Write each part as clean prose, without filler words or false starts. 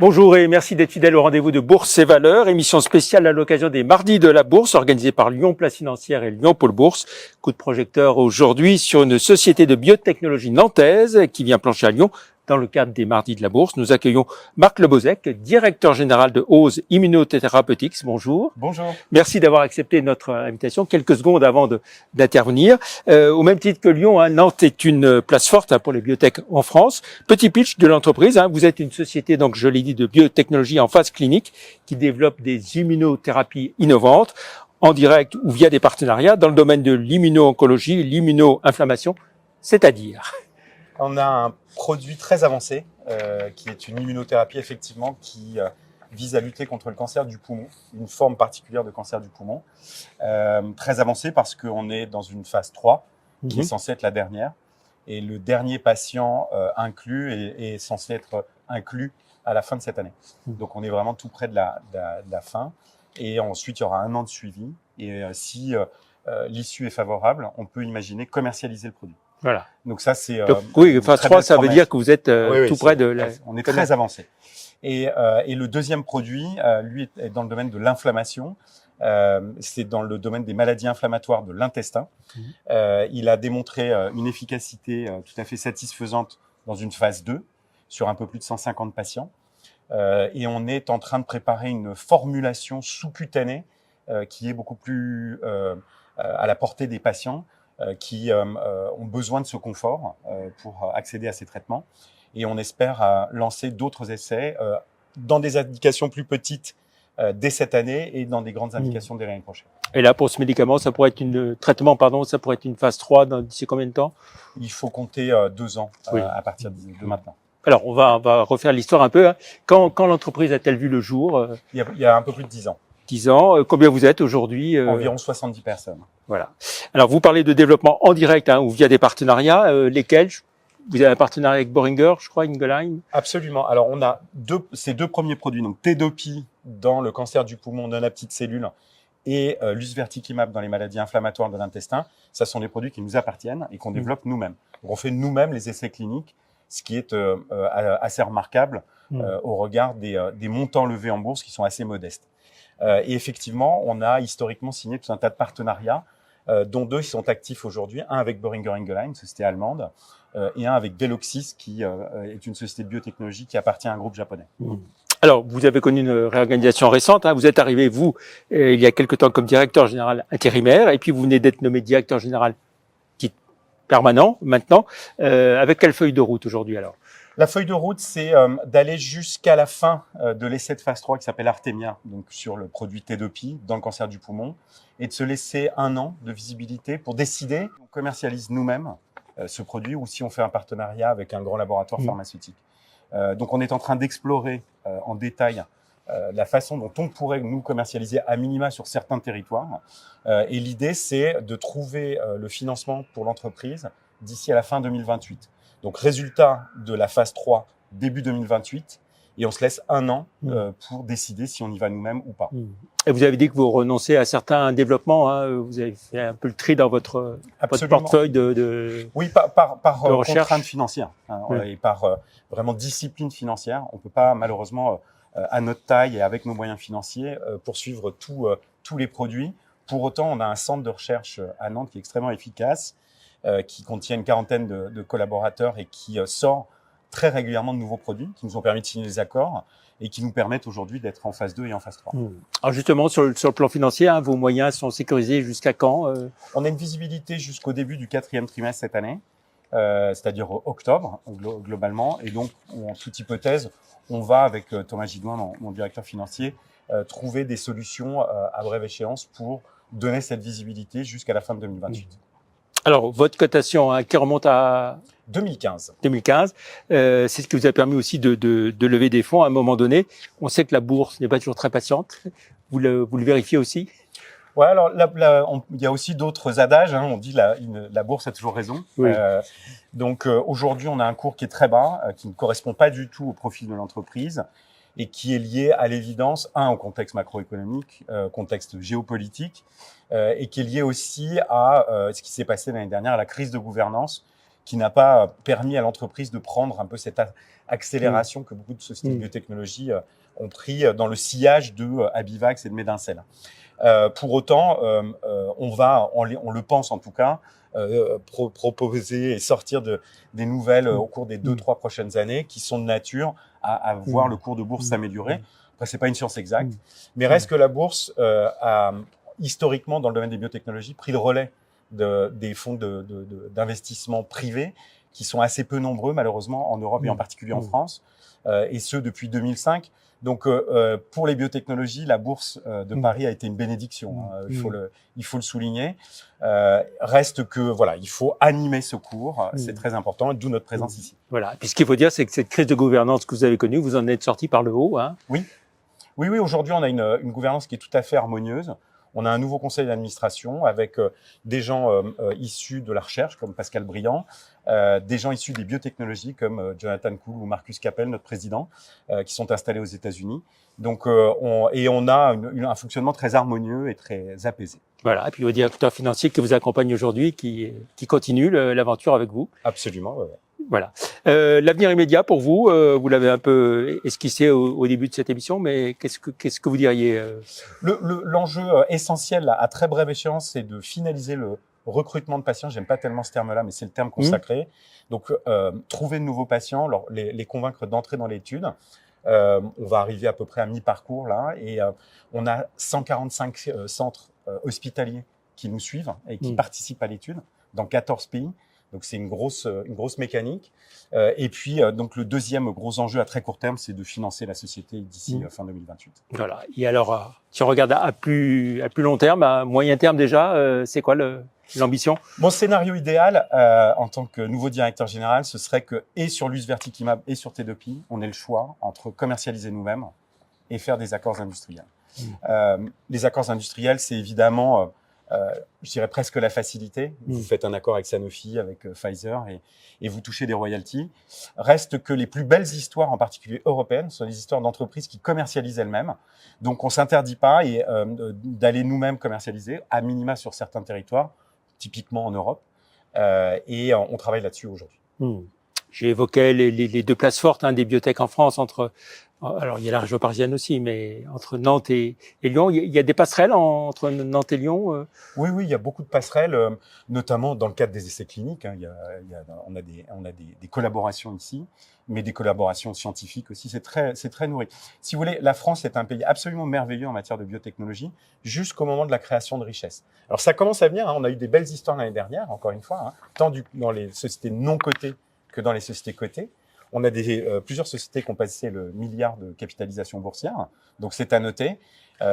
Bonjour et merci d'être fidèle au rendez-vous de Bourse et Valeurs, émission spéciale à l'occasion des Mardis de la Bourse, organisée par Lyon Place Financière et Lyon Pôle Bourse. Coup de projecteur aujourd'hui sur une société de biotechnologie nantaise qui vient plancher à Lyon. Dans le cadre des Mardis de la Bourse, nous accueillons Marc Lebozec, directeur général de OSE Immunotherapeutics. Bonjour. Bonjour. Merci d'avoir accepté notre invitation quelques secondes avant d'intervenir. Au même titre que Lyon, Nantes est une place forte pour les biotech en France. Petit pitch de l'entreprise. Vous êtes une société, donc je l'ai dit, de biotechnologie en phase clinique qui développe des immunothérapies innovantes en direct ou via des partenariats dans le domaine de l'immuno-oncologie, l'immuno-inflammation, c'est-à-dire... On a un produit très avancé qui est une immunothérapie effectivement qui vise à lutter contre le cancer du poumon, une forme particulière de cancer du poumon. Très avancé parce qu'on est dans une phase 3 qui est censée être la dernière. Et le dernier patient inclus est censé être inclus à la fin de cette année. Donc on est vraiment tout près de la fin. Et ensuite, il y aura 1 an de suivi. Et si l'issue est favorable, on peut imaginer commercialiser le produit. Voilà. Donc ça, c'est... oui, phase 3, ça veut dire que vous êtes tout près de la... On est très avancé. Et le deuxième produit, lui, est dans le domaine de l'inflammation. C'est dans le domaine des maladies inflammatoires de l'intestin. Il a démontré une efficacité tout à fait satisfaisante dans une phase 2 sur un peu plus de 150 patients. Et on est en train de préparer une formulation sous-cutanée qui est beaucoup plus à la portée des patients qui ont besoin de ce confort pour accéder à ces traitements. Et on espère lancer d'autres essais dans des indications plus petites dès cette année et dans des grandes indications dès l'année prochaine. Et là, pour ce médicament, ça pourrait être ça pourrait être une phase 3 d'ici combien de temps? Il faut compter 2 ans à partir de maintenant. Alors, on va refaire l'histoire un peu. Quand l'entreprise a-t-elle vu le jour? Il y a un peu plus de 10 ans. 10 ans. Combien vous êtes aujourd'hui? Environ 70 personnes. Voilà. Alors, vous parlez de développement en direct ou via des partenariats. Lesquels? Vous avez un partenariat avec Boehringer, je crois, Ingelheim? Absolument. Alors, on a ces 2 premiers produits, donc Tedopi dans le cancer du poumon non à petites cellules et Lusvertikimab dans les maladies inflammatoires de l'intestin. Ça sont des produits qui nous appartiennent et qu'on développe nous-mêmes. Donc, on fait nous-mêmes les essais cliniques, ce qui est assez remarquable au regard des montants levés en bourse qui sont assez modestes. Et effectivement, on a historiquement signé tout un tas de partenariats, dont 2 qui sont actifs aujourd'hui, un avec Boehringer Ingelheim, société allemande, et un avec Veloxis, qui est une société de biotechnologie qui appartient à un groupe japonais. Alors, vous avez connu une réorganisation récente. Vous êtes arrivé, il y a quelque temps comme directeur général intérimaire, et puis vous venez d'être nommé directeur général permanent maintenant. Avec quelle feuille de route aujourd'hui alors? La feuille de route, c'est d'aller jusqu'à la fin de l'essai de phase 3 qui s'appelle Artemia, donc sur le produit Tedopi dans le cancer du poumon, et de se laisser 1 an de visibilité pour décider si on commercialise nous-mêmes ce produit ou si on fait un partenariat avec un grand laboratoire pharmaceutique. Donc on est en train d'explorer en détail la façon dont on pourrait nous commercialiser à minima sur certains territoires. Et l'idée, c'est de trouver le financement pour l'entreprise d'ici à la fin 2028. Donc, résultat de la phase 3, début 2028, et on se laisse 1 an pour décider si on y va nous-mêmes ou pas. Et vous avez dit que vous renoncez à certains développements, vous avez fait un peu le tri dans votre portefeuille de Oui, par contrainte financière et par vraiment discipline financière. On peut pas, malheureusement, à notre taille et avec nos moyens financiers, poursuivre tous les produits. Pour autant, on a un centre de recherche à Nantes qui est extrêmement efficace, qui contient une quarantaine de collaborateurs et qui sort très régulièrement de nouveaux produits qui nous ont permis de signer des accords et qui nous permettent aujourd'hui d'être en phase 2 et en phase 3. Alors justement, sur le plan financier, vos moyens sont sécurisés jusqu'à quand? On a une visibilité jusqu'au début du 4e trimestre cette année, c'est-à-dire octobre globalement. Et donc, en toute hypothèse, on va, avec Thomas Gidouin, mon directeur financier, trouver des solutions à brève échéance pour donner cette visibilité jusqu'à la fin de 2028. Alors, votre cotation qui remonte à 2015. 2015, c'est ce qui vous a permis aussi de lever des fonds à un moment donné. On sait que la bourse n'est pas toujours très patiente. Vous le vérifiez aussi? Ouais, alors il y a aussi d'autres adages. On dit la bourse a toujours raison. Oui. Donc aujourd'hui, on a un cours qui est très bas, qui ne correspond pas du tout au profil de l'entreprise et qui est lié à l'évidence, au contexte macroéconomique, contexte géopolitique, et qui est lié aussi à ce qui s'est passé l'année dernière, à la crise de gouvernance, qui n'a pas permis à l'entreprise de prendre un peu cette accélération que beaucoup de sociétés de biotechnologie ont pris dans le sillage de Abivax et de Medincell. Pour autant, on le pense en tout cas, proposer et sortir des nouvelles au cours des 2-3 prochaines années qui sont de nature à voir le cours de bourse s'améliorer. Après, c'est pas une science exacte, mais reste que la bourse a historiquement, dans le domaine des biotechnologies, pris le relais des fonds d'investissement privés qui sont assez peu nombreux, malheureusement, en Europe et en particulier en France, et ce depuis 2005. Donc, pour les biotechnologies, la bourse de Paris a été une bénédiction. Il faut le souligner. Reste que voilà, il faut animer ce cours. C'est très important, d'où notre présence ici. Voilà. Puis ce qu'il faut dire, c'est que cette crise de gouvernance que vous avez connue, vous en êtes sorti par le haut, hein. Oui. Aujourd'hui, on a une gouvernance qui est tout à fait harmonieuse. On a un nouveau conseil d'administration avec des gens issus de la recherche, comme Pascal Briand, des gens issus des biotechnologies, comme Jonathan Kuhl ou Marcus Capel, notre président, qui sont installés aux États-Unis. Donc, on a un fonctionnement très harmonieux et très apaisé. Voilà. Et puis, le directeur financier qui vous accompagne aujourd'hui, qui continue l'aventure avec vous. Absolument, ouais. Voilà. L'avenir immédiat pour vous, vous l'avez un peu esquissé au début de cette émission, mais qu'est-ce que vous diriez L'enjeu essentiel à très brève échéance, c'est de finaliser le recrutement de patients. J'aime pas tellement ce terme-là, mais c'est le terme consacré. Donc, trouver de nouveaux patients, les convaincre d'entrer dans l'étude. On va arriver à peu près à mi-parcours là, et on a 145 centres hospitaliers qui nous suivent et qui participent à l'étude dans 14 pays. Donc c'est une grosse mécanique. Et puis donc le deuxième gros enjeu à très court terme, c'est de financer la société d'ici fin 2028. Voilà. Et alors, si on regarde à plus long terme, à moyen terme déjà, c'est quoi l'ambition? Mon scénario idéal en tant que nouveau directeur général, ce serait que et sur l'usvertikimab et sur Tedopi, on ait le choix entre commercialiser nous-mêmes et faire des accords industriels. Les accords industriels, c'est évidemment je dirais presque la facilité. Vous faites un accord avec Sanofi, avec Pfizer et vous touchez des royalties. Reste que les plus belles histoires, en particulier européennes, sont des histoires d'entreprises qui commercialisent elles-mêmes. Donc, on s'interdit pas d'aller nous-mêmes commercialiser, à minima sur certains territoires, typiquement en Europe. Et on travaille là-dessus aujourd'hui. J'ai évoqué les deux places fortes des biotech en France alors il y a la région parisienne aussi, mais entre Nantes et Lyon, il y a des passerelles entre Nantes et Lyon. Oui, il y a beaucoup de passerelles, notamment dans le cadre des essais cliniques. On a des collaborations ici, mais des collaborations scientifiques aussi. C'est très nourri. Si vous voulez, la France est un pays absolument merveilleux en matière de biotechnologie, jusqu'au moment de la création de richesses. Alors ça commence à venir. On a eu des belles histoires l'année dernière, encore une fois, tant dans les sociétés non cotées que dans les sociétés cotées. On a plusieurs sociétés qui ont passé le milliard de capitalisation boursière, donc c'est à noter.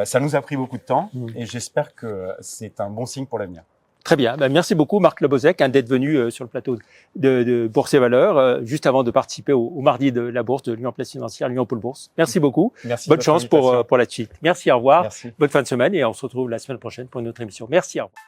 Ça nous a pris beaucoup de temps et j'espère que c'est un bon signe pour l'avenir. Très bien. Merci beaucoup Marc Lebozec d'être venu sur le plateau de Bourse et Valeurs juste avant de participer au mardi de la bourse de Lyon Place Financière, Lyon Pôle Bourse. Merci beaucoup. Merci. Bonne chance pour la suite. Merci, au revoir. Merci. Bonne fin de semaine et on se retrouve la semaine prochaine pour une autre émission. Merci, au revoir.